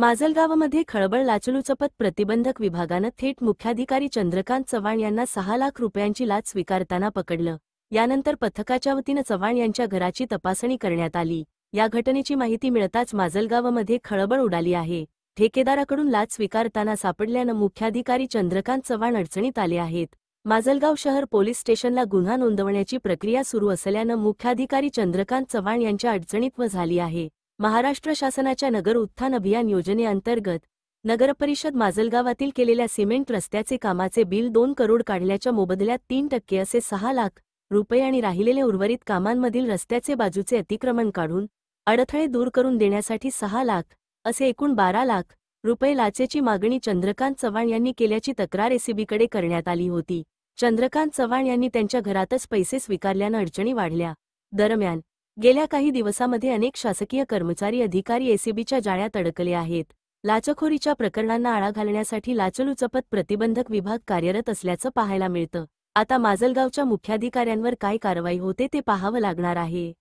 माजलगावमध्ये खळबळ लाचलुचपत प्रतिबंधक विभागानं थेट मुख्याधिकारी चंद्रकांत चव्हाण यांना 6 लाख रुपयांची लाच स्वीकारताना पकडलं। यानंतर पथकाच्या वतीनं चव्हाण यांच्या घराची तपासणी करण्यात आली। या घटनेची माहिती मिळताच माजलगावमध्ये खळबळ उडाली आहे। ठेकेदाराकडून लाच स्वीकारताना सापडल्यानं मुख्याधिकारी चंद्रकांत चव्हाण अडचणीत आले आहेत। माजलगाव शहर पोलीस स्टेशनला गुन्हा नोंदवण्याची प्रक्रिया सुरू असल्यानं मुख्याधिकारी चंद्रकांत चव्हाण यांच्या अडचणीत झाली आहे। महाराष्ट्र शासनाच्या नगर उत्थान अभियान योजनेअंतर्गत नगरपरिषद माजलगावातील केलेल्या सिमेंट रस्त्याचे कामाचे बिल 2 करोड काढल्याच्या मोबदल्यात 3% असे 6 लाख रुपये आणि राहिलेले उर्वरित कामांमधील रस्त्याचे बाजूचे अतिक्रमण काढून अडथळे दूर करून देण्यासाठी 6 लाख असे एकूण 12 लाख रुपये लाचेची मागणी चंद्रकांत चव्हाण यांनी केल्याची तक्रार एसीबीकडे करण्यात आली होती। चंद्रकांत चव्हाण यांनी त्यांच्या घरातच पैसे स्वीकारल्यानं अडचणी वाढल्या। दरम्यान गेल्या काही दिवसांमध्ये अनेक शासकीय कर्मचारी अधिकारी एसीबीच्या जाळ्यात अडकले आहेत। लाचखोरीच्या प्रकरणांना आळा घालण्यासाठी लाचलुचपत प्रतिबंधक विभाग कार्यरत असल्याचं पाहायला मिळतं। आता माजलगावच्या मुख्याधिकाऱ्यांवर काय कारवाई होते ते पाहावं लागणार आहे।